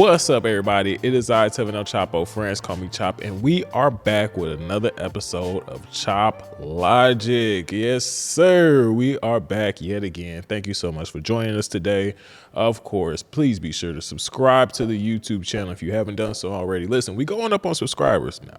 What's up, everybody? It is I, Tevin El Chapo. Friends call me Chop, and we are back with another episode of Chop Logic. Yes, sir. We are back yet again. Thank you so much for joining us today. Of course, please be sure to subscribe to the YouTube channel if you haven't done so already. Listen, we going up on subscribers now.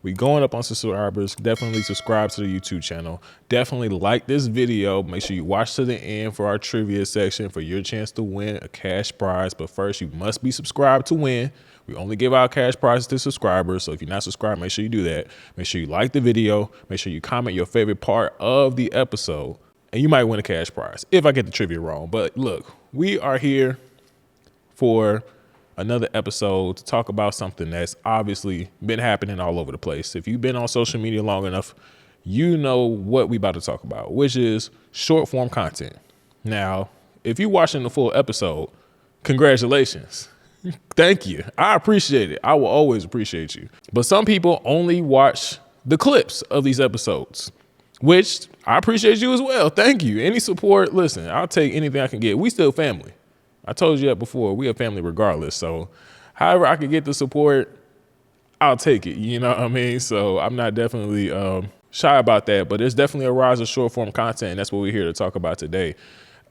We going up on subscribers. Definitely subscribe to the YouTube channel. Definitely like this video. Make sure you watch to the end for our trivia section for your chance to win a cash prize. But first, you must be subscribed to win. We only give out cash prizes to subscribers. So if you're not subscribed, make sure you do that. Make sure you like the video. Make sure you comment your favorite part of the episode. And you might win a cash prize if I get the trivia wrong. But look, we are here for another episode to talk about something that's obviously been happening all over the place. If you've been on social media long enough, you know what we about to talk about, which is short form content. Now, if you're watching the full episode, congratulations. Thank you. I appreciate it. I will always appreciate you. But some people only watch the clips of these episodes, which I appreciate you as well. Thank you. Any support, listen, I'll take anything I can get. We still family. I told you that before. We a family regardless. So however I can get the support, I'll take it. You know what I mean? So I'm not definitely shy about that. But there's definitely a rise of short form content. And that's what we're here to talk about today.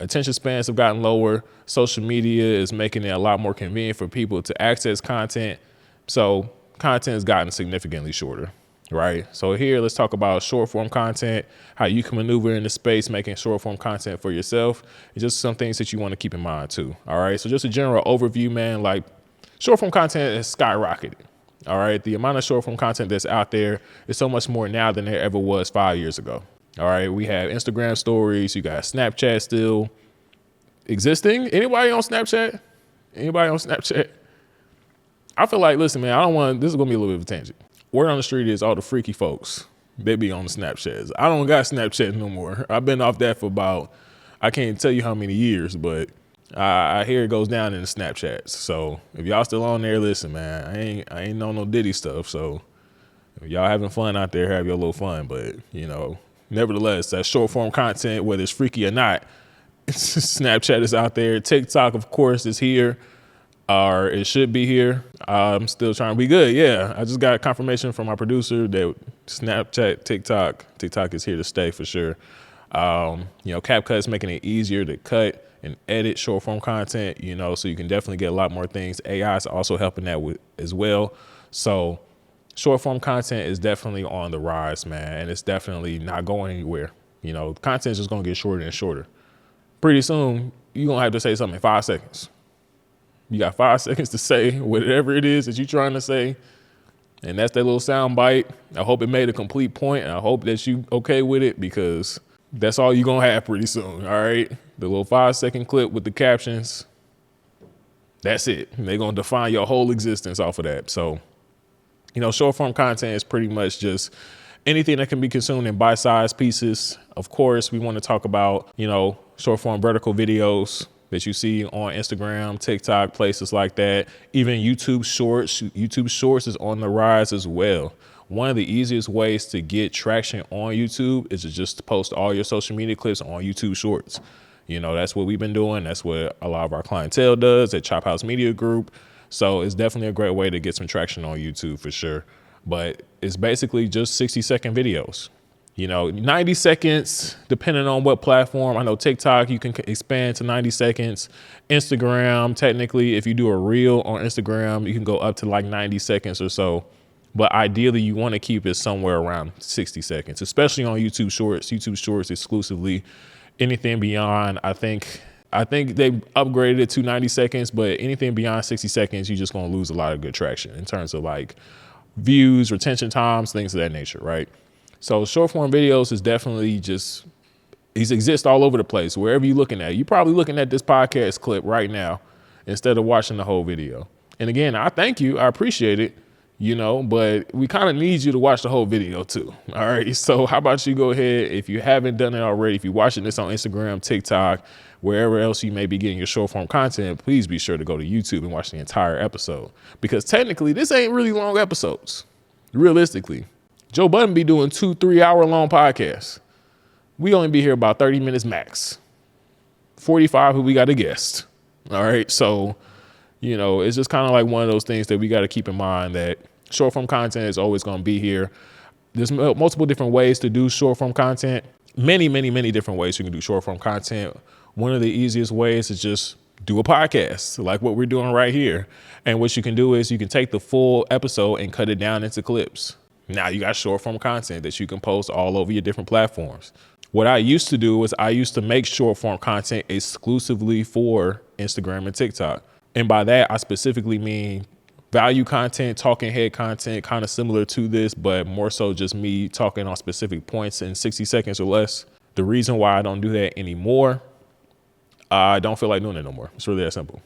Attention spans have gotten lower. Social media is making it a lot more convenient for people to access content. So content has gotten significantly shorter. Right. So here, let's talk about short form content, how you can maneuver in the space, making short form content for yourself. It's just some things that you want to keep in mind, too. All right. So just a general overview, man, like short form content has skyrocketed. All right. The amount of short form content that's out there is so much more now than there ever was 5 years ago. All right. We have Instagram stories. You got Snapchat still existing. Anybody on Snapchat? Anybody on Snapchat? I feel like, listen, man, this is going to be a little bit of a tangent. Word on the street is all the freaky folks, they be on the Snapchats. I don't got Snapchat no more. I've been off that for about, I can't tell you how many years, but I hear it goes down in the Snapchats. So if y'all still on there, listen, man, I ain't on no Diddy stuff. So if y'all having fun out there, have your little fun. But, you know, nevertheless, that short form content, whether it's freaky or not, Snapchat is out there. TikTok, of course, is here. Or it should be here. I'm still trying to be good. Yeah, I just got confirmation from my producer that Snapchat, TikTok is here to stay for sure. CapCut is making it easier to cut and edit short form content, so you can definitely get a lot more things. AI is also helping that with as well. So short form content is definitely on the rise, man. And it's definitely not going anywhere. Content is just going to get shorter and shorter. Pretty soon, you're going to have to say something in 5 seconds. You got 5 seconds to say whatever it is that you're trying to say. And that's that little sound bite. I hope it made a complete point, and I hope that you okay with it, because that's all you're going to have pretty soon, all right? The little 5-second clip with the captions, that's it. They're going to define your whole existence off of that. So, short form content is pretty much just anything that can be consumed in bite-sized pieces. Of course, we want to talk about, short form vertical videos that you see on Instagram, TikTok, places like that. Even YouTube Shorts. YouTube Shorts is on the rise as well. One of the easiest ways to get traction on YouTube is to just post all your social media clips on YouTube Shorts. That's what we've been doing. That's what a lot of our clientele does at Chop House Media Group. So it's definitely a great way to get some traction on YouTube for sure. But it's basically just 60-second videos. 90 seconds, depending on what platform. I know TikTok, you can expand to 90 seconds. Instagram, technically, if you do a reel on Instagram, you can go up to like 90 seconds or so. But ideally, you want to keep it somewhere around 60 seconds, especially on YouTube Shorts. YouTube Shorts exclusively. Anything beyond, I think they upgraded it to 90 seconds, but anything beyond 60 seconds, you're just going to lose a lot of good traction in terms of like views, retention times, things of that nature, right? So short form videos is definitely these exist all over the place. Wherever you're looking at, you're probably looking at this podcast clip right now instead of watching the whole video. And again, I thank you. I appreciate it, but we kind of need you to watch the whole video too. All right. So how about you go ahead, if you haven't done it already, if you're watching this on Instagram, TikTok, wherever else you may be getting your short form content, please be sure to go to YouTube and watch the entire episode, because technically this ain't really long episodes. Realistically, Joe Budden be doing 2-3 hour long podcasts. We only be here about 30 minutes max. 45 who we got a guest. All right. So, you know, it's just kind of like one of those things that we got to keep in mind, that short form content is always going to be here. There's multiple different ways to do short form content. Many, many, many different ways you can do short form content. One of the easiest ways is just do a podcast like what we're doing right here. And what you can do is you can take the full episode and cut it down into clips. Now you got short form content that you can post all over your different platforms. What I used to do was I used to make short form content exclusively for Instagram and TikTok. And by that, I specifically mean value content, talking head content, kind of similar to this, but more so just me talking on specific points in 60 seconds or less. The reason why I don't do that anymore, I don't feel like doing it no more. It's really that simple.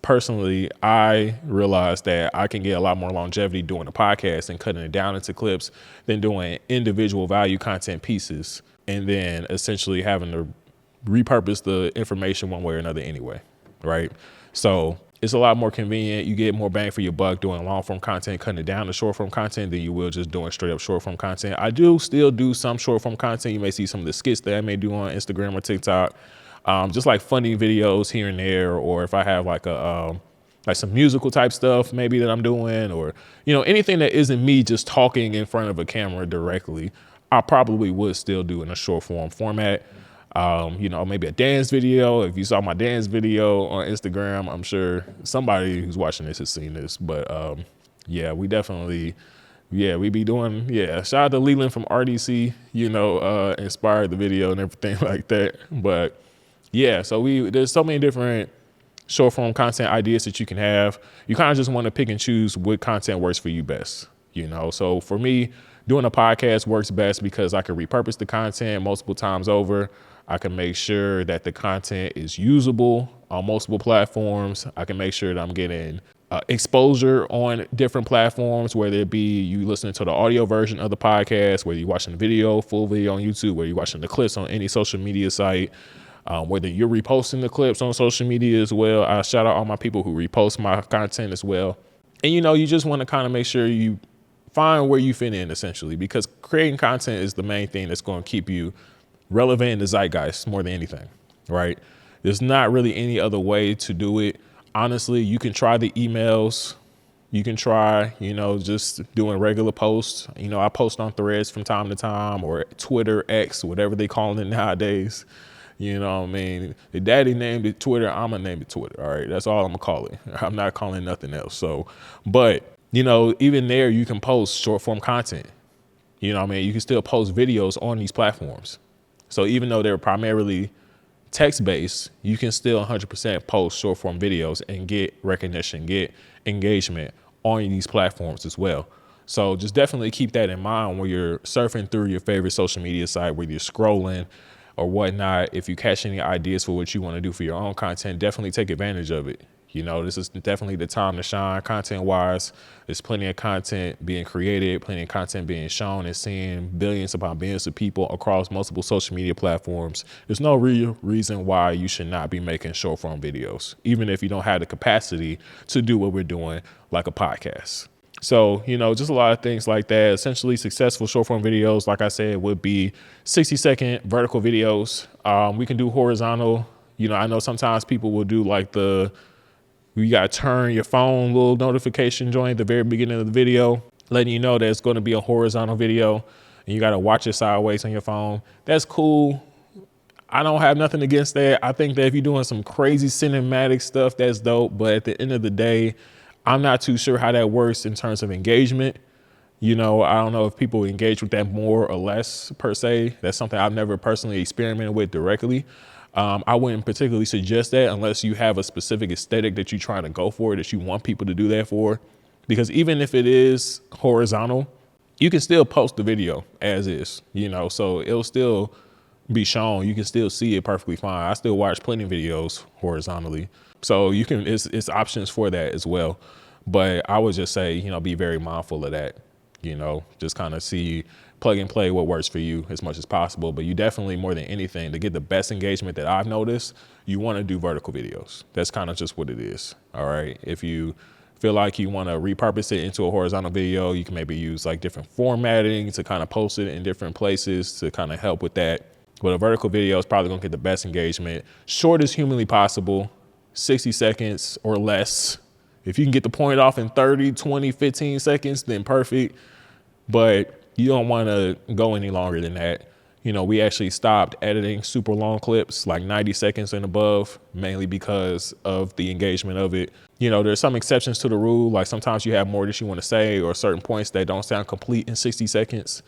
Personally, I realized that I can get a lot more longevity doing a podcast and cutting it down into clips than doing individual value content pieces and then essentially having to repurpose the information one way or another anyway, right? So it's a lot more convenient. You get more bang for your buck doing long form content, cutting it down to short form content than you will just doing straight up short form content. I do still do some short form content. You may see some of the skits that I may do on Instagram or TikTok. Just like funny videos here and there, or if I have like like some musical type stuff maybe that I'm doing, or, you know, anything that isn't me just talking in front of a camera directly, I probably would still do in a short form format. You know, maybe a dance video. If you saw my dance video on Instagram, I'm sure somebody who's watching this has seen this, but yeah, we definitely, we be doing, shout out to Leland from RDC, you know, inspired the video and everything like that. But yeah, so there's so many different short form content ideas that you can have. You kind of just want to pick and choose what content works for you best, you know? So for me, doing a podcast works best because I can repurpose the content multiple times over. I can make sure that the content is usable on multiple platforms. I can make sure that I'm getting exposure on different platforms, whether it be you listening to the audio version of the podcast, whether you're watching the video, full video on YouTube, whether you're watching the clips on any social media site, whether you're reposting the clips on social media as well. I shout out all my people who repost my content as well. And, you know, you just want to kind of make sure you find where you fit in, essentially, because creating content is the main thing that's going to keep you relevant in the zeitgeist more than anything, right? There's not really any other way to do it. Honestly, you can try the emails. You can try, you know, just doing regular posts. You know, I post on Threads from time to time, or Twitter, X, whatever they call it nowadays. You know what I mean? The daddy named it Twitter. I'm going to name it Twitter. All right. That's all I'm going to call it. I'm not calling nothing else. So, but, you know, even there, you can post short form content. You know what I mean? You can still post videos on these platforms. So even though they're primarily text-based, you can still 100% post short-form videos and get recognition, get engagement on these platforms as well. So just definitely keep that in mind when you're surfing through your favorite social media site, whether you're scrolling or whatnot. If you catch any ideas for what you want to do for your own content, definitely take advantage of it. You know, this is definitely the time to shine content-wise. There's plenty of content being created, plenty of content being shown and seen, billions upon billions of people across multiple social media platforms. There's no real reason why you should not be making short-form videos, even if you don't have the capacity to do what we're doing, like a podcast. So, you know, just a lot of things like that. Essentially, successful short-form videos, like I said, would be 60-second vertical videos. We can do horizontal. You know, I know sometimes people will do like you got to turn your phone little notification joint at the very beginning of the video, letting you know that it's going to be a horizontal video, and you got to watch it sideways on your phone. That's cool. I don't have nothing against that. I think that if you're doing some crazy cinematic stuff, that's dope. But at the end of the day, I'm not too sure how that works in terms of engagement. You know, I don't know if people engage with that more or less per se. That's something I've never personally experimented with directly. I wouldn't particularly suggest that unless you have a specific aesthetic that you're trying to go for, that you want people to do that for. Because even if it is horizontal, you can still post the video as is, you know, so it'll still be shown. You can still see it perfectly fine. I still watch plenty of videos horizontally. So you can, it's options for that as well. But I would just say, you know, be very mindful of that, you know, just kind of plug and play what works for you as much as possible. But you definitely, more than anything, to get the best engagement that I've noticed, you want to do vertical videos. That's kind of just what it is. All right. If you feel like you want to repurpose it into a horizontal video, you can maybe use like different formatting to kind of post it in different places to kind of help with that. But a vertical video is probably going to get the best engagement, short as humanly possible, 60 seconds or less. If you can get the point off in 30, 20, 15 seconds, then perfect. But you don't want to go any longer than that. You know, we actually stopped editing super long clips, like 90 seconds and above, mainly because of the engagement of it. You know, there's some exceptions to the rule. Like sometimes you have more that you want to say or certain points that don't sound complete in 60 seconds.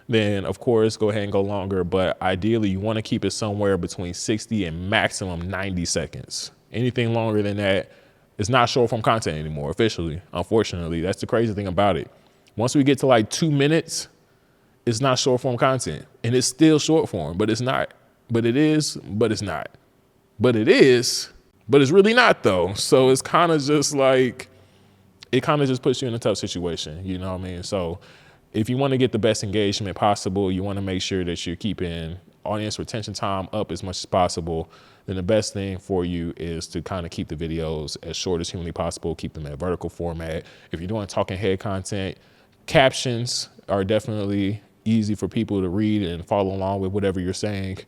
Then of course, go ahead and go longer. But ideally you want to keep it somewhere between 60 and maximum 90 seconds. Anything longer than that is not short form content anymore, officially. Unfortunately, that's the crazy thing about it. Once we get to like 2 minutes, it's not short form content, and it's still short form, but it's not. But it is, but it's not. But it is, but it's really not though. So it's kind of just like, it kind of just puts you in a tough situation. You know what I mean? So if you want to get the best engagement possible, you want to make sure that you're keeping audience retention time up as much as possible. Then the best thing for you is to kind of keep the videos as short as humanly possible, keep them in vertical format. If you're doing talking head content, captions are definitely easy for people to read and follow along with whatever you're saying.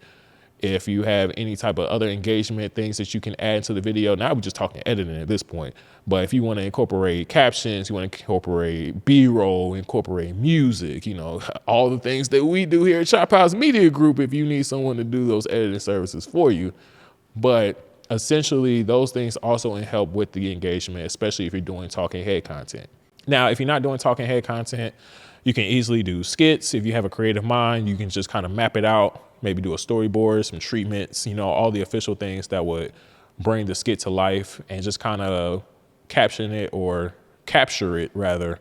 If you have any type of other engagement things that you can add to the video, now we're just talking editing at this point. But if you want to incorporate captions, you want to incorporate B-roll, incorporate music, you know, all the things that we do here at Chop House Media Group, if you need someone to do those editing services for you. But essentially those things also help with the engagement, especially if you're doing talking head content. Now, if you're not doing talking head content, you can easily do skits. If you have a creative mind, you can just kind of map it out, maybe do a storyboard, some treatments, you know, all the official things that would bring the skit to life and just kind of capture it rather,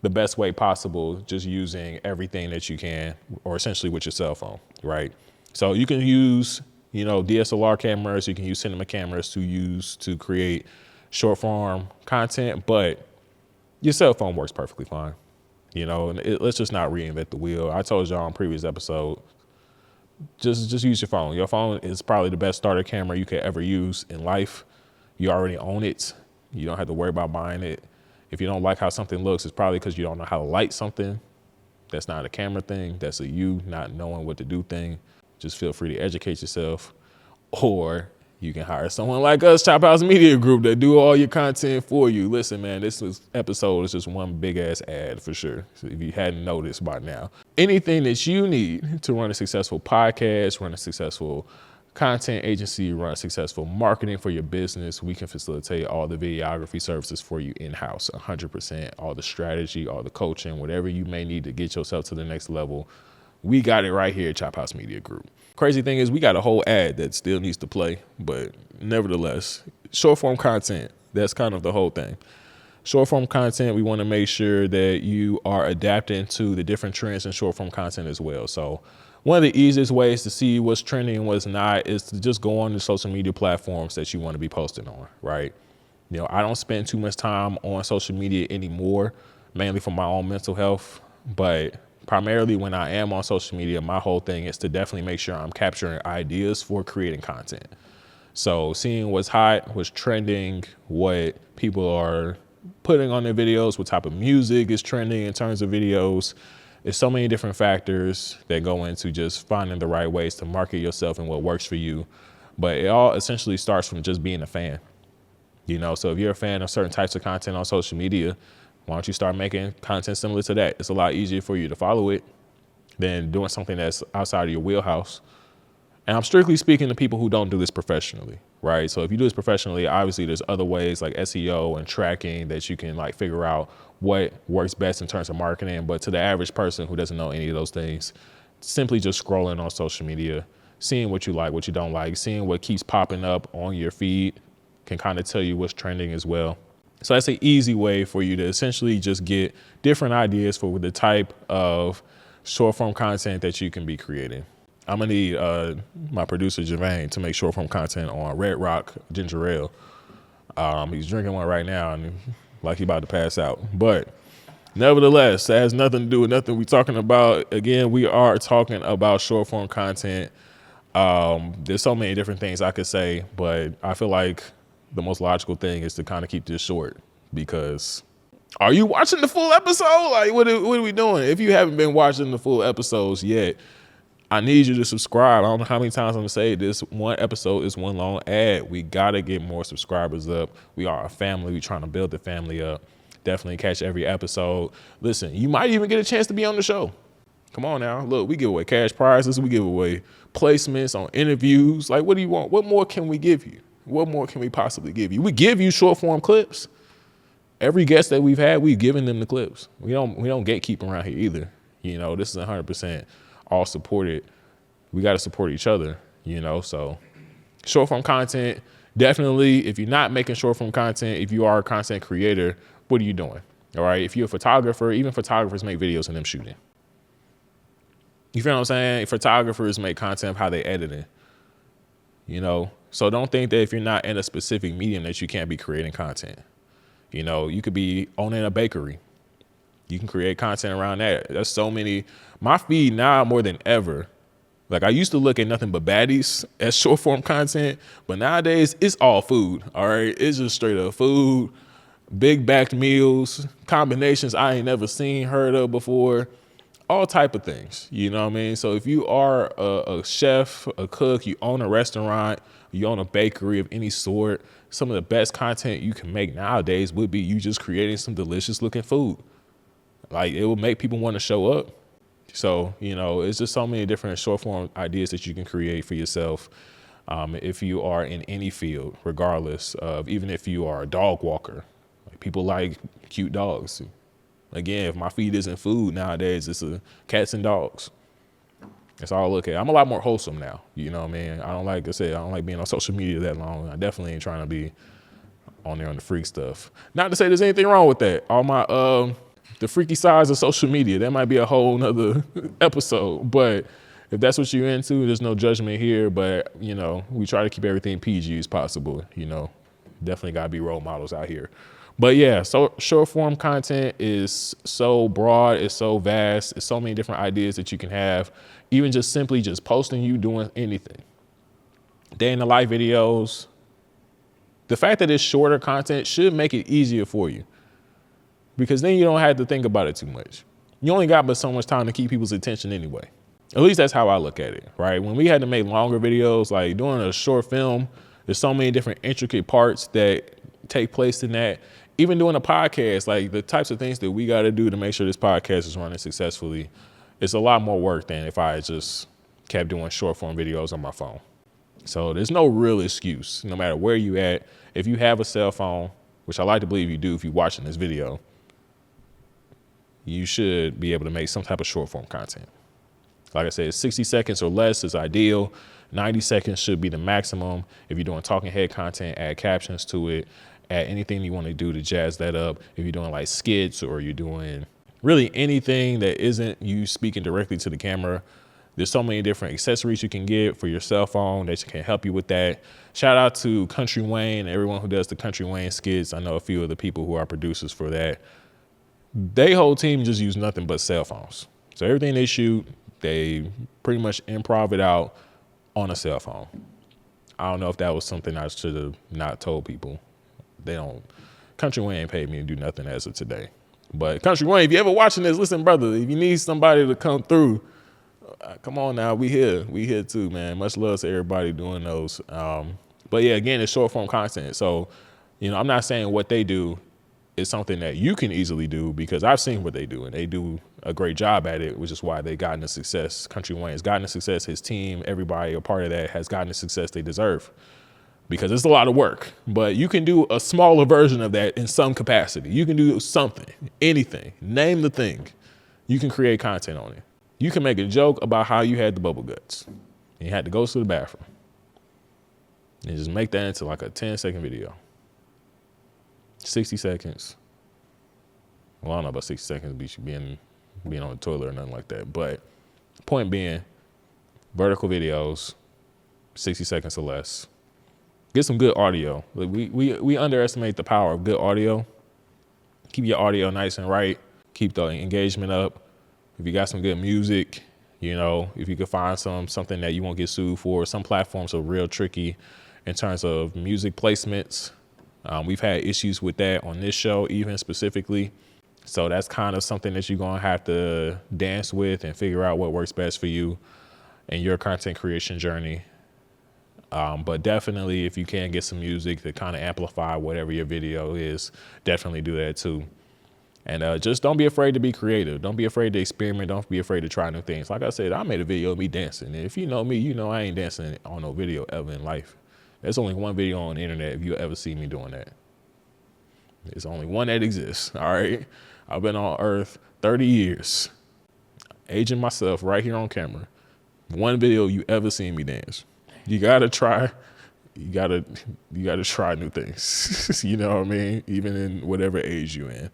the best way possible, just using everything that you can, or essentially with your cell phone, right? So you can use, you know, DSLR cameras, you can use cinema cameras to create short form content, but your cell phone works perfectly fine. You know, and let's just not reinvent the wheel. I told y'all on previous episode, just use your phone. Your phone is probably the best starter camera you could ever use in life. You already own it. You don't have to worry about buying it. If you don't like how something looks, it's probably because you don't know how to light something. That's not a camera thing. That's a you not knowing what to do thing. Just feel free to educate yourself. Or you can hire someone like us, Chop House Media Group, that do all your content for you. Listen, man, this episode is just one big ass ad for sure. So if you hadn't noticed by now, anything that you need to run a successful podcast, run a successful content agency, run successful marketing for your business, we can facilitate all the videography services for you in-house, 100%, all the strategy, all the coaching, whatever you may need to get yourself to the next level. We got it right here at Chop House Media Group. Crazy thing is we got a whole ad that still needs to play, but nevertheless, short form content, that's kind of the whole thing. Short form content, we want to make sure that you are adapting to the different trends in short form content as well. So one of the easiest ways to see what's trending and what's not is to just go on the social media platforms that you want to be posting on, right? You know, I don't spend too much time on social media anymore, mainly for my own mental health, but primarily when I am on social media, my whole thing is to definitely make sure I'm capturing ideas for creating content. So seeing what's hot, what's trending, what people are putting on their videos, what type of music is trending in terms of videos. There's so many different factors that go into just finding the right ways to market yourself and what works for you. But it all essentially starts from just being a fan. You know, so if you're a fan of certain types of content on social media, why don't you start making content similar to that? It's a lot easier for you to follow it than doing something that's outside of your wheelhouse. And I'm strictly speaking to people who don't do this professionally, right? So if you do this professionally, obviously there's other ways like SEO and tracking that you can like figure out what works best in terms of marketing. But to the average person who doesn't know any of those things, simply just scrolling on social media, seeing what you like, what you don't like, seeing what keeps popping up on your feed can kind of tell you what's trending as well. So that's an easy way for you to essentially just get different ideas for the type of short form content that you can be creating. I'm gonna need my producer Javane to make short form content on Red Rock Ginger Ale. He's drinking one right now and like he's about to pass out. But nevertheless, that has nothing to do with nothing we're talking about. Again, we are talking about short form content. There's so many different things I could say, but I feel like the most logical thing is to kind of keep this short because are you watching the full episode? Like, what are we doing? If you haven't been watching the full episodes yet, I need you to subscribe. I don't know how many times I'm gonna say this. One episode is one long ad. We gotta get more subscribers up. We are a family. We trying to build the family up. Definitely catch every episode. Listen, you might even get a chance to be on the show. Come on now. Look, we give away cash prizes. We give away placements on interviews. Like, what do you want? What more can we give you? What more can we possibly give you? We give you short form clips. Every guest that we've had, we've given them the clips. We don't gatekeep around here either. You know, this is 100% all supported. We got to support each other, you know. So short form content, definitely. If you're not making short form content, if you are a content creator, what are you doing? All right. If you're a photographer, even photographers make videos of them shooting. You feel what I'm saying? Photographers make content of how they edit it, you know. So don't think that if you're not in a specific medium that you can't be creating content. You know, you could be owning a bakery. You can create content around that. There's so many. My feed now more than ever. Like, I used to look at nothing but baddies as short form content, but nowadays it's all food. All right. It's just straight up food, big backed meals, combinations I ain't never seen, heard of before, all type of things. You know what I mean? So if you are a chef, a cook, you own a restaurant, you own a bakery of any sort, some of the best content you can make nowadays would be you just creating some delicious looking food. Like, it will make people want to show up. So, you know, it's just so many different short form ideas that you can create for yourself. If you are in any field, regardless of, even if you are a dog walker, like, people like cute dogs. Again, if my feed isn't food nowadays, it's cats and dogs. That's all I look at. I'm a lot more wholesome now. You know what I mean? I don't like being on social media that long. I definitely ain't trying to be on there on the freak stuff. Not to say there's anything wrong with that. All my, the freaky sides of social media, that might be a whole nother episode. But if that's what you're into, there's no judgment here. But, you know, we try to keep everything PG as possible. You know, definitely got to be role models out here. But yeah, so short form content is so broad, it's so vast, it's so many different ideas that you can have, even just simply just posting you doing anything. Day in the life videos. The fact that it's shorter content should make it easier for you, because then you don't have to think about it too much. You only got but so much time to keep people's attention anyway. At least that's how I look at it, right? When we had to make longer videos, like doing a short film, there's so many different intricate parts that take place in that. Even doing a podcast, like the types of things that we got to do to make sure this podcast is running successfully, it's a lot more work than if I just kept doing short form videos on my phone. So there's no real excuse, no matter where you at. If you have a cell phone, which I like to believe you do if you're watching this video, you should be able to make some type of short form content. Like I said, 60 seconds or less is ideal. 90 seconds should be the maximum. If you're doing talking head content, add captions to it. Add anything you want to do to jazz that up. If you're doing like skits, or you're doing really anything that isn't you speaking directly to the camera, there's so many different accessories you can get for your cell phone that can help you with that. Shout out to Country Wayne, everyone who does the Country Wayne skits. I know a few of the people who are producers for that. They whole team just use nothing but cell phones. So everything they shoot, they pretty much improv it out on a cell phone. I don't know if that was something I should have not told people. Country Wayne ain't paid me to do nothing as of today. But Country Wayne, if you ever watching this, listen, brother, if you need somebody to come through, come on now, we here too, man. Much love to everybody doing those. But yeah, again, it's short form content. So, you know, I'm not saying what they do is something that you can easily do, because I've seen what they do and they do a great job at it, which is why they gotten the success. Country Wayne's gotten the success. His team, everybody a part of that has gotten the success they deserve, because it's a lot of work. But you can do a smaller version of that in some capacity. You can do something, anything, name the thing. You can create content on it. You can make a joke about how you had the bubble guts and you had to go to the bathroom, and just make that into like a 10-second video. 60 seconds. Well, I don't know about 60 seconds being on the toilet or nothing like that. But point being, vertical videos, 60 seconds or less. Get some good audio. We underestimate the power of good audio. Keep your audio nice and right. Keep the engagement up. If you got some good music, you know, if you could find something that you won't get sued for. Some platforms are real tricky in terms of music placements. We've had issues with that on this show, even specifically. So that's kind of something that you're going to have to dance with and figure out what works best for you. in your content creation journey. But definitely, if you can get some music to kind of amplify whatever your video is, definitely do that too. And just don't be afraid to be creative. Don't be afraid to experiment. Don't be afraid to try new things. Like I said, I made a video of me dancing. And if you know me, you know I ain't dancing on no video ever in life. There's only one video on the internet if you ever see me doing that. There's only one that exists, all right? I've been on Earth 30 years, aging myself right here on camera. One video you ever seen me dance. You gotta try. You gotta try new things. You know what I mean? Even in whatever age you in.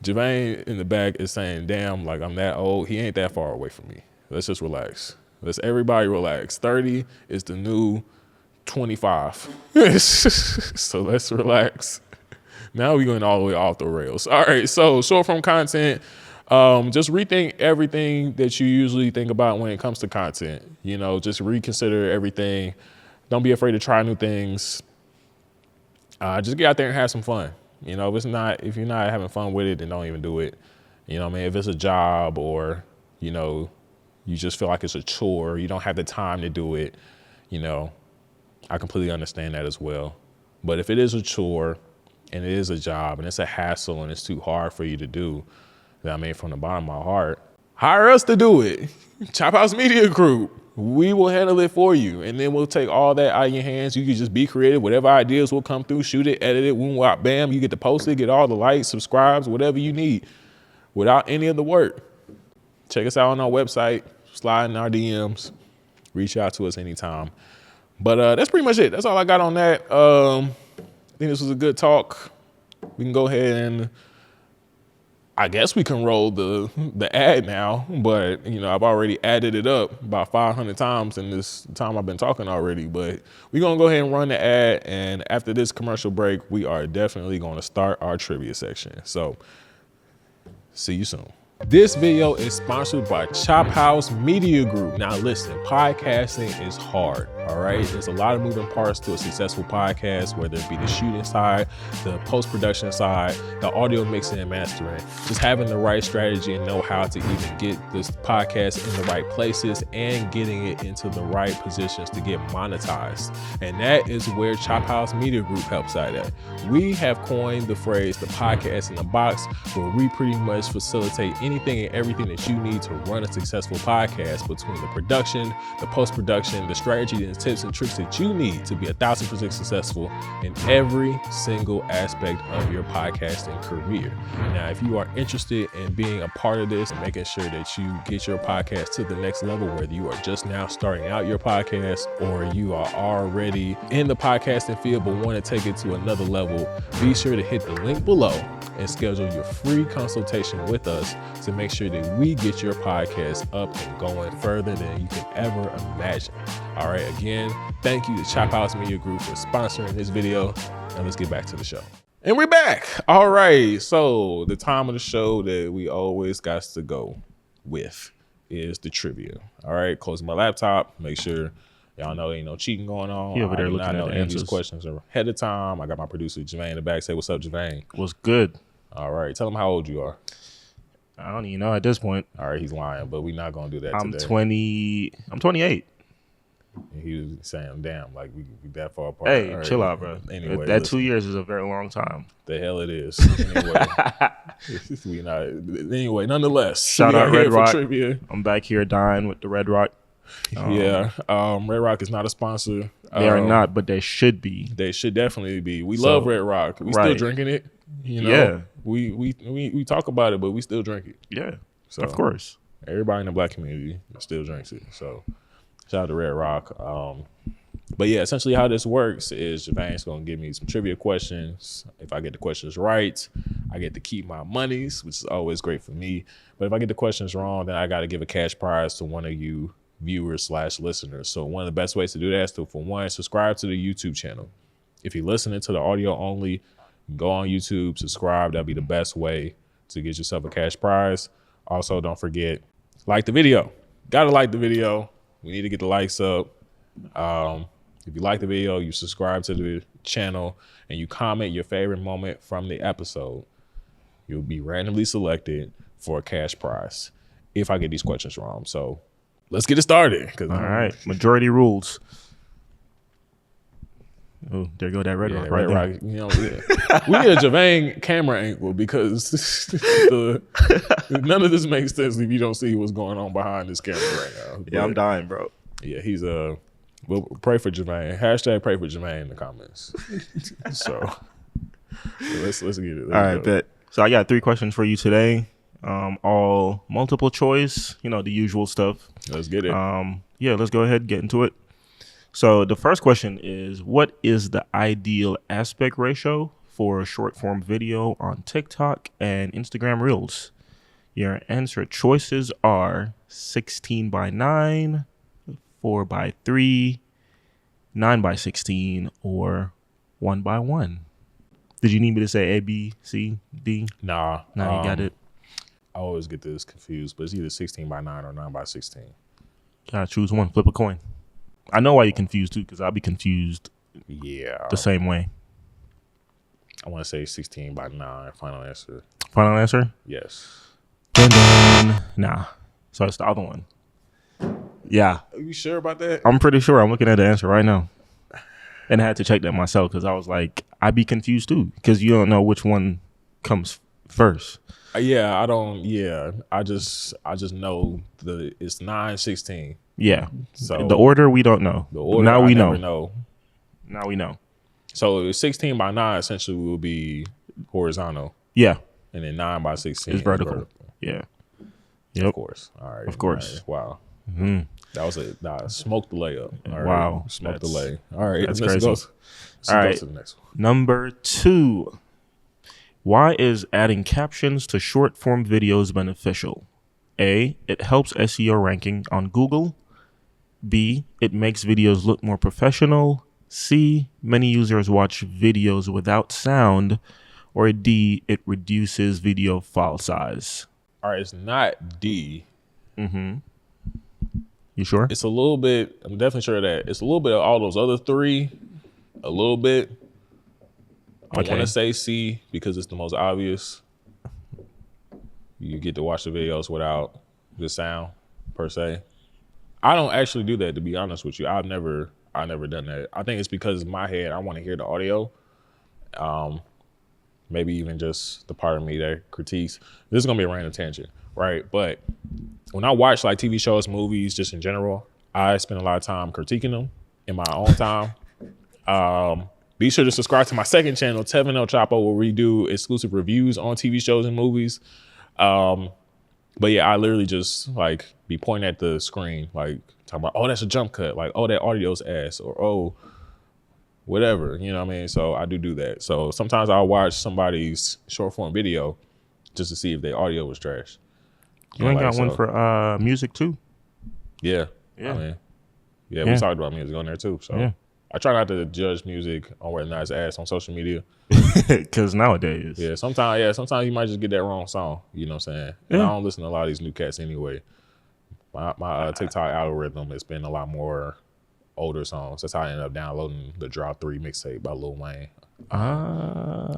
Javane in the back is saying, damn, like I'm that old. He ain't that far away from me. Let's just relax. Let's everybody relax. 30 is the new 25. So let's relax. Now we're going all the way off the rails. All right, so short form content, just rethink everything that you usually think about when it comes to content. You know, just reconsider everything. Don't be afraid to try new things. Just get out there and have some fun. You know, if you're not having fun with it, then don't even do it. You know what I mean? If it's a job or, you know, you just feel like it's a chore, you don't have the time to do it, you know, I completely understand that as well. But if it is a chore and it is a job and it's a hassle and it's too hard for you to do, then I mean, from the bottom of my heart, hire us to do it. Chop House Media Group. We will handle it for you. And then we'll take all that out of your hands. You can just be creative. Whatever ideas will come through, shoot it, edit it, boom, wop, bam. You get to post it, get all the likes, subscribes, whatever you need without any of the work. Check us out on our website, slide in our DMs, reach out to us anytime. But that's pretty much it. That's all I got on that. I think this was a good talk. We can go ahead and I guess we can roll the ad now, but you know, I've already added it up about 500 times in this time I've been talking already, but we're gonna go ahead and run the ad. And after this commercial break, we are definitely gonna start our trivia section. So see you soon. This video is sponsored by Chop House Media Group. Now listen, podcasting is hard, all right? There's a lot of moving parts to a successful podcast, whether it be the shooting side, the post-production side, the audio mixing and mastering. Just having the right strategy and know how to even get this podcast in the right places and getting it into the right positions to get monetized. And that is where Chop House Media Group helps out at. We have coined the phrase, the podcast in the box, where we pretty much facilitate anything and everything that you need to run a successful podcast, between the production, the post-production, the strategy, and the tips and tricks that you need to be 1,000% successful in every single aspect of your podcasting career. Now, if you are interested in being a part of this and making sure that you get your podcast to the next level, whether you are just now starting out your podcast or you are already in the podcasting field but want to take it to another level, be sure to hit the link below and schedule your free consultation with us to make sure that we get your podcast up and going further than you can ever imagine. All right, again, thank you to Chop House Media Group for sponsoring this video. Now let's get back to the show. And we're back. All right, so the time of the show that we always got to go with is the trivia. All right, close my laptop, make sure y'all know ain't no cheating going on. He over there looking at the answers. These questions ahead of time. I got my producer Javane in the back. Say what's up, Javane. What's good? All right, tell him how old you are. I don't even know at this point. All right, he's lying, but we're not gonna do that today. I'm 28. He was saying, "Damn, like we that far apart." Hey, right. chill out, bro. Anyway, that 2 years is a very long time. The hell it is. Anyway, nonetheless. Shout out Red Rock. Trivia. I'm back here dying with the Red Rock. Red Rock is not a sponsor. They are not, but they should be. They should definitely be. We love Red Rock. We still drinking it. You know, yeah. We talk about it, but we still drink it. Yeah, so of course. Everybody in the black community still drinks it. So shout out to Red Rock. But yeah, essentially how this works is Javane's gonna give me some trivia questions. If I get the questions right, I get to keep my monies, which is always great for me. But if I get the questions wrong, then I got to give a cash prize to one of you viewers/listeners. So one of the best ways to do that is to, for one, subscribe to the YouTube channel. If you're listening to the audio only, go on YouTube, subscribe. That'll be the best way to get yourself a cash prize. Also, don't forget, like the video. Gotta like the video. We need to get the likes up. If you like the video, you subscribe to the channel, and you comment your favorite moment from the episode, you'll be randomly selected for a cash prize if I get these questions wrong. So let's get it started. All right. Majority rules. Oh, there go that Red Rock right there. Rock, you know, we need a Javane camera angle because none of this makes sense if you don't see what's going on behind this camera right now. Yeah, I'm dying, bro. Yeah, he's we'll pray for Javane. Hashtag pray for Javane in the comments. so let's get it. All right, bet. So I got 3 questions for you today. All multiple choice, you know, the usual stuff. Let's get it. Yeah, let's go ahead and get into it. So the first question is, what is the ideal aspect ratio for a short form video on TikTok and Instagram Reels? Your answer choices are 16:9, 4:3, 9:16, or 1:1. Did you need me to say A, B, C, D? Nah. You got it. I always get this confused, but it's either 16:9 or 9:16. Gotta choose one. Flip a coin. I know why you're confused too, because I'll be confused Yeah. the same way. I want to say 16:9. Final answer. Final answer? Yes. Dun, dun. Nah. So it's the other one. Yeah. Are you sure about that? I'm pretty sure. I'm looking at the answer right now. And I had to check that myself because I was like, I'd be confused too because you don't know which one comes first. Yeah, I don't. Yeah, I just know it's 9:16. Yeah. So the order we don't know. The order now we never know. know. Now we know. So 16:9 essentially will be horizontal, Yeah. and then 9:16 It's vertical. Yeah. Yep. Of course. All right. Of course. All right. Wow. Mm-hmm. That was smoked the layup. All right. Wow. Smoked the lay. All right. That's Let's crazy. go. Let's All go right. to the next one. Number 2. Why is adding captions to short form videos beneficial? A, it helps SEO ranking on Google. B, it makes videos look more professional. C, many users watch videos without sound. Or D, it reduces video file size. All right. It's not D. Mm-hmm. You sure? It's a little bit. I'm definitely sure of that. It's a little bit of all those other 3. A little bit. I want to say C because it's the most obvious. You get to watch the videos without the sound per se. I don't actually do that, to be honest with you. I've never done that. I think it's because in my head I want to hear the audio. Maybe even just the part of me that critiques. This is gonna be a random tangent, right? But when I watch like TV shows, movies, just in general, I spend a lot of time critiquing them in my own time. Be sure to subscribe to my second channel, Tevin El Chapo, where we do exclusive reviews on TV shows and movies. But yeah, I literally just like be pointing at the screen, like talking about, oh, that's a jump cut. Like, oh, that audio's ass, or oh, whatever, you know what I mean? So I do that. So sometimes I'll watch somebody's short form video just to see if their audio was trash. You ain't got one for music too? Yeah. Yeah. I mean, yeah, we talked about music on there too. So Yeah. I try not to judge music on whether or not it's ass on social media. Because nowadays. Yeah, sometimes you might just get that wrong song. You know what I'm saying? And Yeah. I don't listen to a lot of these new cats anyway. My TikTok algorithm has been a lot more older songs. That's how I ended up downloading the Drop 3 mixtape by Lil Wayne.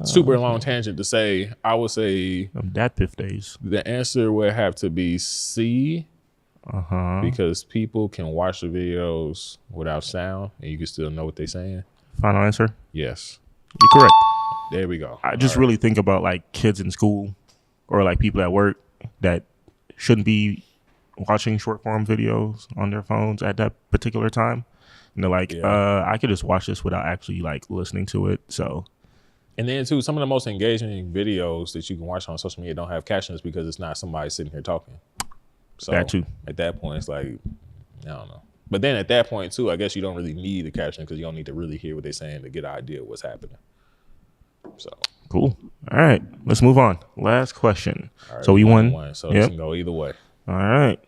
Super long tangent to say, I would say That Piff days. the answer would have to be C. Because people can watch the videos without sound and you can still know what they're saying. Final answer? Yes. You're correct. There we go. I just really think about like kids in school or like people at work that shouldn't be watching short form videos on their phones at that particular time. And they're like, I could just watch this without actually like listening to it. So, and then too, some of the most engaging videos that you can watch on social media don't have captions because it's not somebody sitting here talking. So that too. At that point, it's like, I don't know. But then at that point too, I guess you don't really need the caption because you don't need to really hear what they're saying to get an idea of what's happening. So Cool. All right, let's move on. Last question. right, So we won. So this can go either way. All right.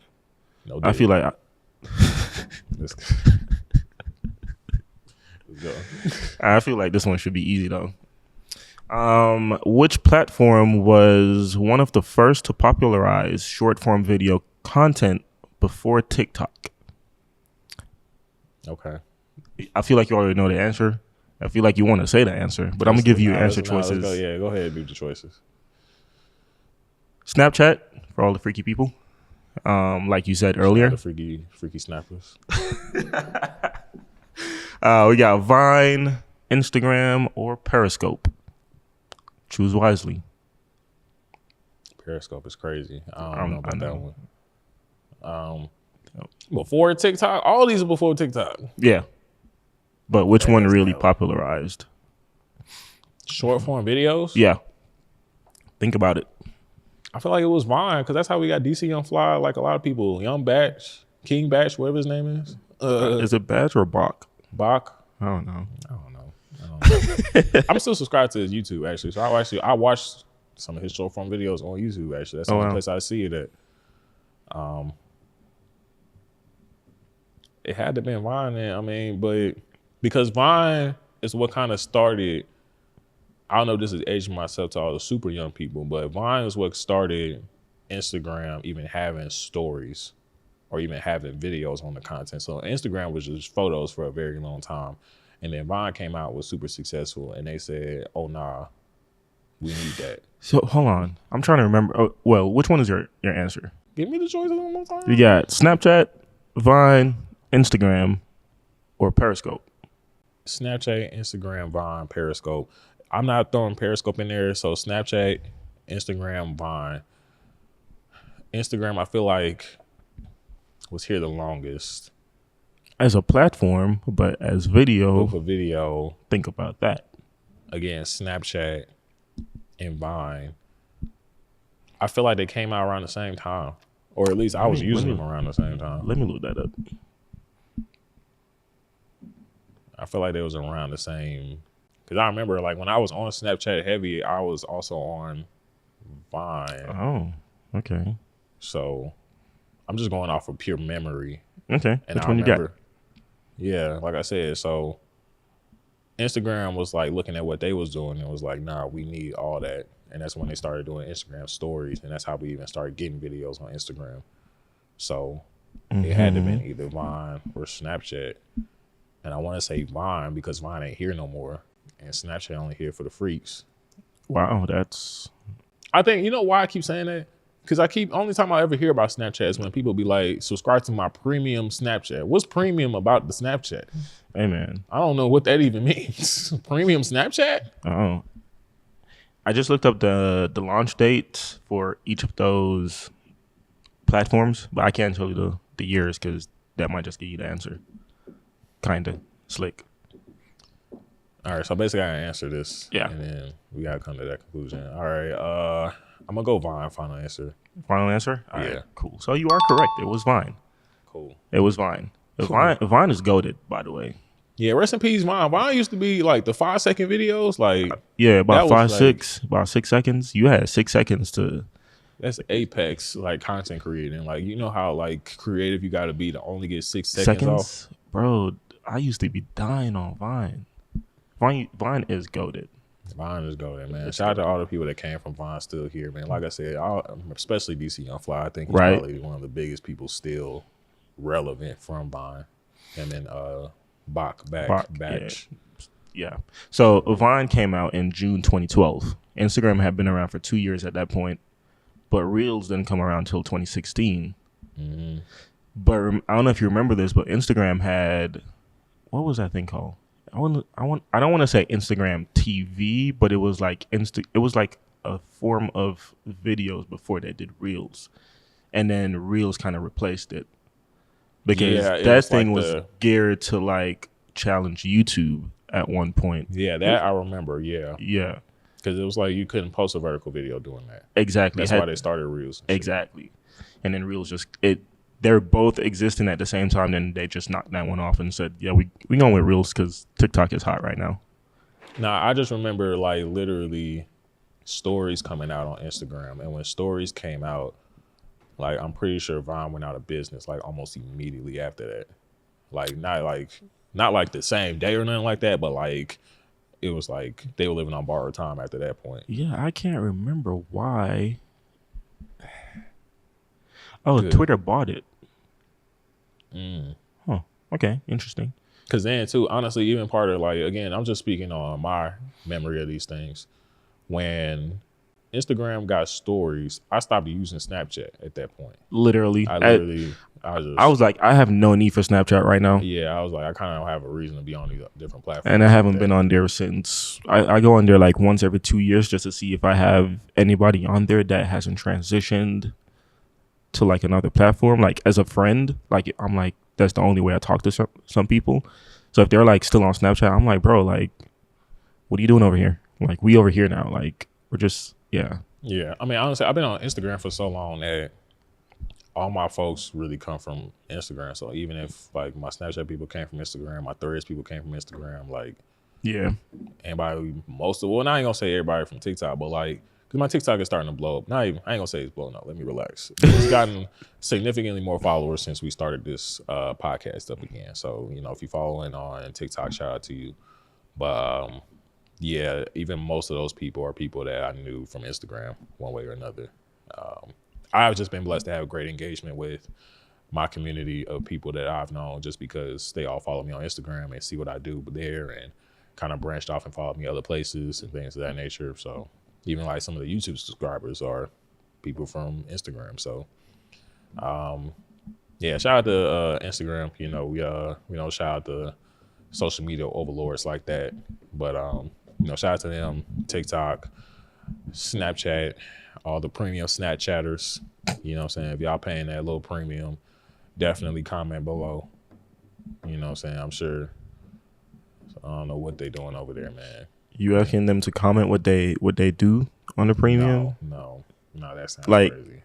No, I feel like Let's go. I feel like this one should be easy though. Which platform was one of the first to popularize short form video content before TikTok? Okay. I feel like you already know the answer. I feel like you want to say the answer, but I'm gonna give you answer choices. Let's go. Yeah, go ahead and do the choices. Snapchat for all the freaky people. Like you said earlier. The freaky snappers. We got Vine, Instagram, or Periscope. Choose wisely. Periscope is crazy. I don't know about that one. Yep. Before TikTok, all these are before TikTok. Yeah. But which one really popularized? Short form videos? Yeah. Think about it. I feel like it was Vine because that's how we got DC Young Fly. Like a lot of people, Young Batch, King Batch, whatever his name is. Is it Batch or Bach? Bach? I don't know. I'm still subscribed to his YouTube actually. So I watched some of his short form videos on YouTube actually. That's the only place I see it at. It had to be Vine then. I mean, but because Vine is what kind of started. I don't know if this is aging myself to all the super young people, but Vine is what started Instagram even having stories or even having videos on the content. So Instagram was just photos for a very long time. And then Vine came out, was super successful, and they said, oh, nah, we need that. So hold on. I'm trying to remember. Oh, well, which one is your answer? Give me the choices one more time. You got Snapchat, Vine, Instagram, or Periscope. Snapchat, Instagram, Vine, Periscope. I'm not throwing Periscope in there. So Snapchat, Instagram, Vine. Instagram, I feel like was here the longest. As a platform, but as video, for video, think about that. Again, Snapchat and Vine. I feel like they came out around the same time. Or at least I was using them around the same time. Let me look that up. I feel like they was around the same. Because I remember like when I was on Snapchat heavy, I was also on Vine. Oh, okay. So I'm just going off of pure memory. Okay. And which one you got? Yeah, like I said, so Instagram was like looking at what they was doing and was like, nah, we need all that. And that's when they started doing Instagram stories. And that's how we even started getting videos on Instagram. So it had to have been either Vine or Snapchat. And I want to say Vine because Vine ain't here no more. And Snapchat only here for the freaks. Wow, that's... I think, you know why I keep saying that? Because only time I ever hear about Snapchat is when people be like, subscribe to my premium Snapchat. What's premium about the Snapchat? Hey, man. I don't know what that even means. Premium Snapchat? Oh. I just looked up the launch date for each of those platforms, but I can't tell you the years because that might just give you the answer. Kind of slick. All right, so basically I answer this. Yeah. And then we got to come to that conclusion. All right, I'm going to go Vine, final answer. Final answer? All yeah. Right, cool. So you are correct. It was Vine. Cool. It was Vine. Cool. Vine is goated, by the way. Yeah, rest in peace, Vine. Vine used to be like the 5-second videos. Like, yeah, about about 6 seconds. You had 6 seconds to. That's apex, like content creating. Like, you know how like creative you got to be to only get 6 seconds off? Bro, I used to be dying on Vine. Vine is goated. Vine is goated, man. Shout out to all the people that came from Vine still here, man. Like I said, especially DC Young Fly. I think he's probably one of the biggest people still relevant from Vine. And then Bach Batch. Yeah. So Vine came out in June 2012. Instagram had been around for 2 years at that point, but Reels didn't come around until 2016. Mm-hmm. But I don't know if you remember this, but Instagram had, what was that thing called? I don't want to say Instagram TV, but it was like it was like a form of videos before they did Reels, and then Reels kind of replaced it because that thing was geared to like challenge YouTube at one point. Yeah, that I remember. Yeah, yeah, because it was like you couldn't post a vertical video doing that. Exactly. That's why they started Reels. Exactly, and then Reels they're both existing at the same time, and they just knocked that one off and said, yeah, we going with Reels because TikTok is hot right now. Nah, I just remember like literally stories coming out on Instagram. And when stories came out, like I'm pretty sure Vine went out of business like almost immediately after that. Like not like the same day or nothing like that, but like it was like they were living on borrowed time after that point. Yeah, I can't remember why. Oh, good. Twitter bought it. Huh. Okay. Interesting. Because then, too, honestly, even part of like, again, I'm just speaking on my memory of these things. When Instagram got stories, I stopped using Snapchat at that point. Literally. I was like, I have no need for Snapchat right now. Yeah, I was like, I kind of don't have a reason to be on these different platforms. And I haven't been on there since. I go on there like once every 2 years just to see if I have anybody on there that hasn't transitioned to like another platform. Like as a friend, like I'm like, that's the only way I talk to some people. So if they're like still on Snapchat, I'm like, bro, like, what are you doing over here? Like, we over here now. Like, we're just, yeah. Yeah. I mean, honestly, I've been on Instagram for so long that all my folks really come from Instagram. So even if like my Snapchat people came from Instagram, my Threads people came from Instagram, like, yeah, anybody, most of, well, I ain't gonna say everybody from TikTok, but like, because my TikTok is starting to blow up. Not even, I ain't gonna say it's blowing up. Let me relax. It's gotten significantly more followers since we started this podcast up again. So, you know, if you're following on TikTok, shout out to you. But yeah, even most of those people are people that I knew from Instagram one way or another. I've just been blessed to have great engagement with my community of people that I've known just because they all follow me on Instagram and see what I do there and kind of branched off and followed me other places and things of that nature. So even like some of the YouTube subscribers are people from Instagram. So yeah, shout out to Instagram. You know, we don't shout out to social media overlords like that. But you know, shout out to them, TikTok, Snapchat, all the premium Snapchatters. You know what I'm saying? If y'all paying that little premium, definitely comment below. You know what I'm saying? I'm sure. I don't know what they doing over there, man. You asking them to comment what they do on the premium? No, that sounds like, crazy.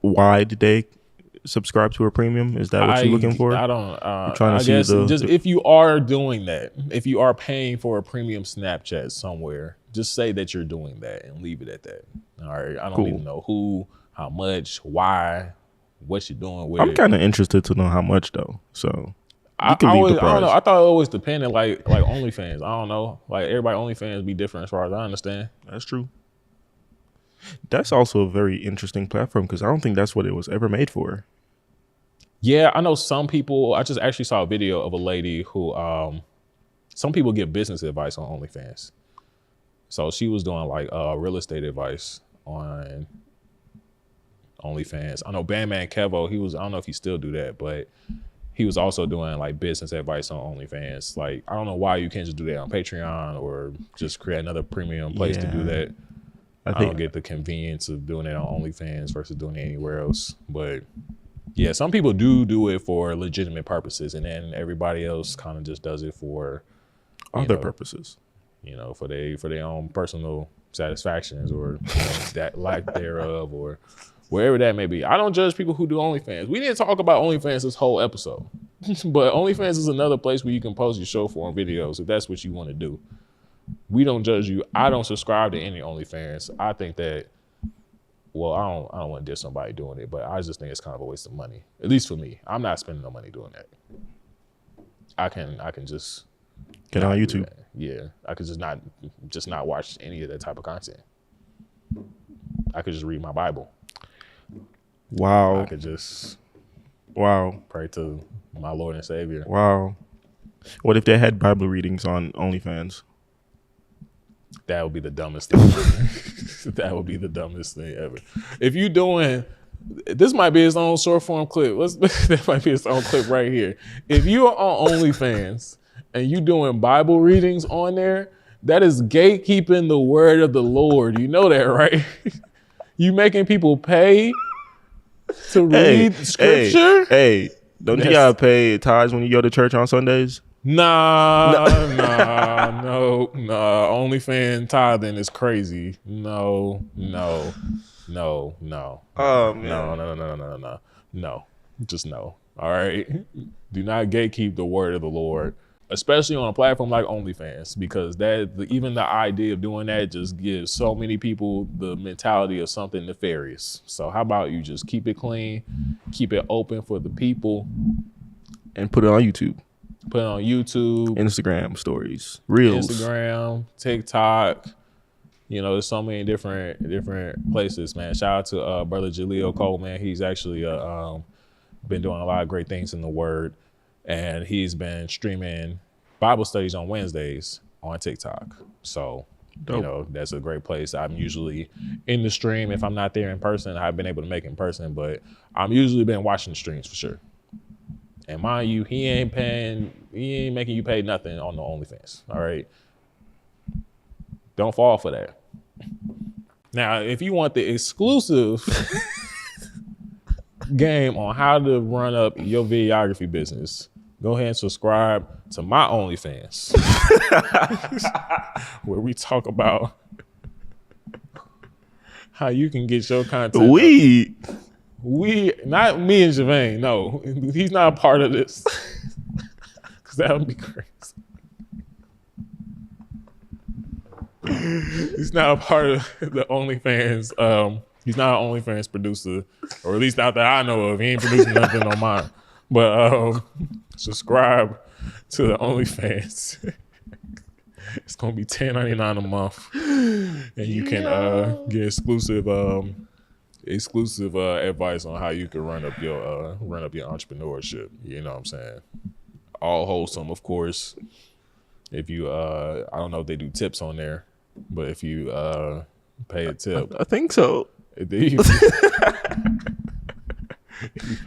Why did they subscribe to a premium? Is that what you're looking for? I don't. trying to I guess just if you are doing that, if you are paying for a premium Snapchat somewhere, just say that you're doing that and leave it at that. All right. I don't even know who, how much, why, what you're doing with it. I'm kind of interested to know how much though. So I don't know. I thought it always depended like OnlyFans. I don't know. Like everybody OnlyFans be different as far as I understand. That's true. That's also a very interesting platform because I don't think that's what it was ever made for. Yeah, I know some people. I just actually saw a video of a lady who, some people give business advice on OnlyFans. So she was doing like real estate advice on OnlyFans. I know Bandman Kevo, I don't know if he still do that, but he was also doing like business advice on OnlyFans. Like, I don't know why you can't just do that on Patreon or just create another premium place to do that. I don't get the convenience of doing it on OnlyFans versus doing it anywhere else. But yeah, some people do it for legitimate purposes, and then everybody else kind of just does it for other purposes. You know, for their own personal satisfactions or that lack thereof or wherever that may be. I don't judge people who do OnlyFans. We didn't talk about OnlyFans this whole episode, but OnlyFans is another place where you can post your show form videos if that's what you want to do. We don't judge you. I don't subscribe to any OnlyFans. I think that, well, I don't want to diss somebody doing it, but I just think it's kind of a waste of money. At least for me. I'm not spending no money doing that. I can just get on YouTube. Yeah. I could just not watch any of that type of content. I could just read my Bible. Wow. I could just pray to my Lord and Savior. Wow. What if they had Bible readings on OnlyFans? That would be the dumbest thing. That would be the dumbest thing ever. If you doing, this might be its own short form clip. That might be its own clip right here. If you are on OnlyFans and you doing Bible readings on there, that is gatekeeping the word of the Lord. You know that, right? You making people pay to read scripture? Hey, don't you gotta pay tithes when you go to church on Sundays? Nah. OnlyFans tithing is crazy. No. Oh man. No. Just no. All right. Do not gatekeep the word of the Lord, especially on a platform like OnlyFans, because even the idea of doing that just gives so many people the mentality of something nefarious. So how about you just keep it clean, keep it open for the people, and put it on YouTube. Put it on YouTube, Instagram stories, Reels, Instagram, TikTok. You know, there's so many different places, man. Shout out to brother Jaleel Cole, man. He's actually been doing a lot of great things in the Word, and he's been streaming Bible studies on Wednesdays on TikTok. So Dope. You know, that's a great place. I'm usually in the stream. If I'm not there in person, I've been able to make it in person, but I'm usually been watching the streams for sure. And mind you, he ain't making you pay nothing on the OnlyFans. All right. Don't fall for that. Now, if you want the exclusive game on how to run up your videography business, go ahead and subscribe to my OnlyFans, where we talk about how you can get your content. We Not me and Javane. No, he's not a part of this. Because that would be crazy. He's not a part of the OnlyFans. He's not an OnlyFans producer, or at least not that I know of. He ain't producing nothing on mine. But subscribe to the OnlyFans. It's gonna be $10.99 a month, and you can get exclusive advice on how you can run up your entrepreneurship. You know what I'm saying? All wholesome, of course. If you I don't know if they do tips on there, but if you pay a tip, I think so.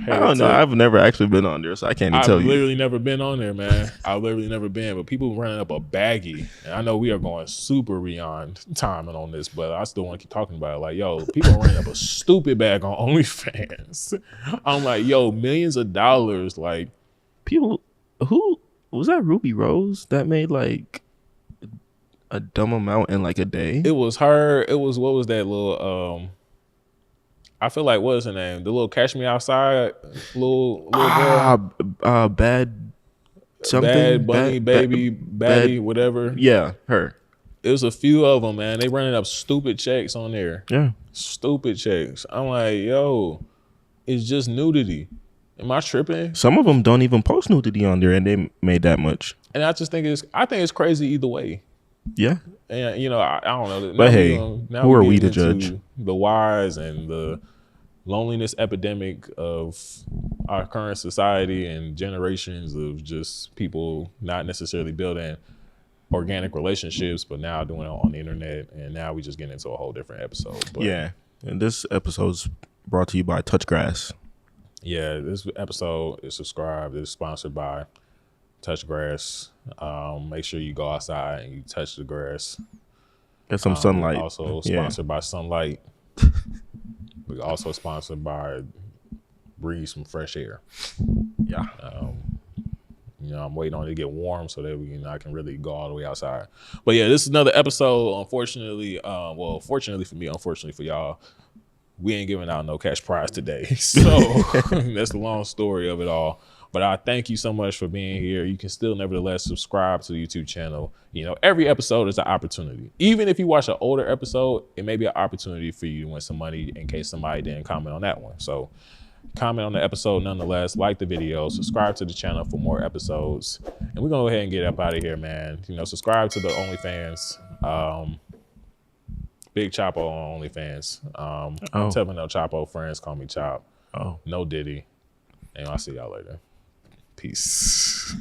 I don't know. I've never actually been on there, so I can't even tell I've you. literally never been on there, man. I've literally never been. But people running up a baggie, and I know we are going super beyond timing on this, but I still want to keep talking about it. Like, yo, people running up a stupid bag on OnlyFans. I'm like, yo, millions of dollars. Like, People who was that? Ruby Rose that made like a dumb amount in like a day. it was her. It was, what was that little I feel like, what is her name? The little Catch Me Outside little girl. Bad something. Bad Bunny, baby, baddie, bad- whatever. Yeah, her. It was a few of them, man. They running up stupid checks on there. Yeah. Stupid checks. I'm like, yo, it's just nudity. Am I tripping? Some of them don't even post nudity on there, and they made that much. And I just think it's crazy either way. Yeah. And you know, I don't know. But hey, now who are we getting to into judge? the whys and the loneliness epidemic of our current society and generations of just people not necessarily building organic relationships, but now doing it on the internet. And now we just get into a whole different episode. But Yeah. And this episode's brought to you by Touchgrass. yeah, this episode is sponsored by Touchgrass. Make sure you go outside and you touch the grass. Get some sunlight. Also Yeah. sponsored by Sunlight. We also sponsored by Breathe Some Fresh Air. Yeah. You know, I'm waiting on it to get warm so that I can really go all the way outside. But yeah, this is another episode. Unfortunately, fortunately for me, unfortunately for y'all, we ain't giving out no cash prize today. So that's the long story of it all. But I thank you so much for being here. You can still nevertheless subscribe to the YouTube channel. You know, every episode is an opportunity. Even if you watch an older episode, it may be an opportunity for you to win some money in case somebody didn't comment on that one. So comment on the episode nonetheless, like the video, subscribe to the channel for more episodes. And we're gonna go ahead and get up out of here, man. You know, subscribe to the OnlyFans. Big Chapo on OnlyFans. I'm telling no Chapo friends call me Chop. Oh. No Diddy. And I'll see y'all later. Peace.